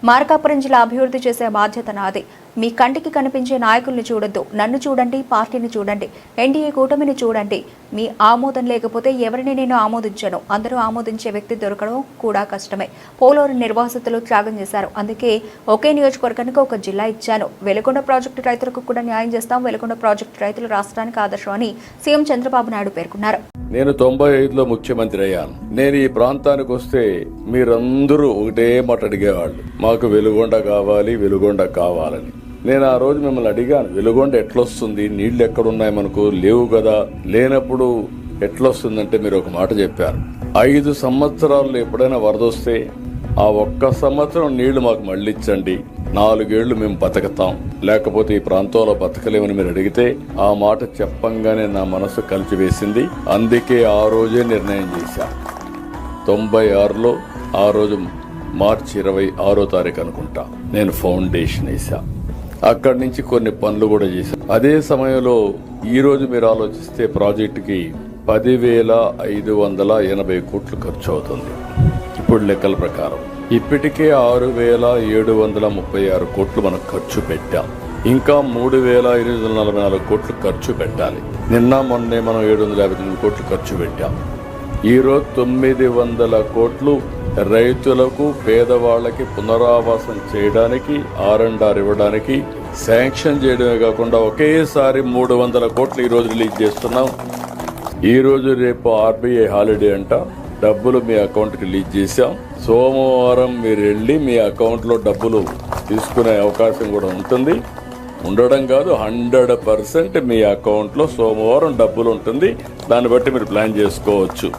మార్కాపురం జిల్లా అభివృద్ధి చేసే బాధ్యత నాది. మీ కంటికి కనిపించే నాయకుల్ని చూడొద్దు, నన్ను చూడండి, పార్టీని చూడండి, ఎన్డీఏ కూటమిని చూడండి. మీ ఆమోదం లేకపోతే ఎవరిని నేను ఆమోదించను. అందరూ ఆమోదించే వ్యక్తి దొరకడం కూడా కష్టమే. పోలవరం నిర్వాసితులు త్యాగం చేశారు. అందుకే ఒకే నియోజకవర్గానికి ఒక జిల్లా ఇచ్చాను. వెలుగొండ ప్రాజెక్టు రైతులకు కూడా న్యాయం చేస్తాం. వెలుగొండ ప్రాజెక్టు రైతులు రాష్ట్రానికి ఆదర్శం అని సీఎం చంద్రబాబు నాయుడు పేర్కొన్నారు. నేను 95లో ముఖ్యమంత్రి అయ్యాను. నేను ఈ ప్రాంతానికి వస్తే మీరందరూ ఒకటే మాట అడిగేవాళ్ళు, మాకు వెలుగొండ కావాలి, వెలుగొండ కావాలని. నేను ఆ రోజు మిమ్మల్ని అడిగాను, వెలుగొండ ఎట్లొస్తుంది, నీళ్లు ఎక్కడున్నాయి, మనకు లేవు కదా, లేనప్పుడు ఎట్లొస్తుందంటే మీరు ఒక మాట చెప్పారు, 5 సంవత్సరాల్లో ఎప్పుడైనా వరద వస్తే ఆ ఒక్క సంవత్సరం నీళ్లు మాకు మళ్ళీ ఇచ్చండి, 4 ఏళ్లు మేము బతకతాం, లేకపోతే ఈ ప్రాంతంలో బతకలేమని మీరు అడిగితే ఆ మాట చెప్పంగానే నా మనసు కలిచివేసింది. అందుకే ఆ రోజే నిర్ణయం చేశా. 96లో ఆ రోజు మార్చి 26వ తారీఖు అనుకుంటా నేను ఫౌండేషన్ వేసా. అక్కడి నుంచి కొన్ని పనులు కూడా చేశాను. అదే సమయంలో ఈ రోజు మీరు ఆలోచిస్తే ప్రాజెక్టుకి 10,580 కోట్లు ఖర్చు అవుతుంది. ఇప్పుడు లెక్కల ప్రకారం ఇప్పటికే 6,736 కోట్లు మనం ఖర్చు పెట్టాం. ఇంకా 3,844 కోట్లు ఖర్చు పెట్టాలి. నిన్న మొన్నే మనం 759 కోట్లు ఖర్చు పెట్టాం. ఈరోజు 900 కోట్లు రైతులకు, పేదవాళ్లకి పునరావాసం చేయడానికి, R&R ఇవ్వడానికి శాంక్షన్ చేయడమే కాకుండా ఒకేసారి 300 కోట్లు ఈ రోజు రిలీజ్ చేస్తున్నాం. ఈ రోజు రేపు RBI హాలిడే అంట, డబ్బులు మీ అకౌంట్కి రిలీజ్ చేశాం. సోమవారం మీరు వెళ్ళి మీ అకౌంట్లో డబ్బులు తీసుకునే అవకాశం కూడా ఉంటుంది. ఉండడం కాదు, 100% మీ అకౌంట్లో సోమవారం డబ్బులు ఉంటుంది. దాన్ని బట్టి మీరు ప్లాన్ చేసుకోవచ్చు.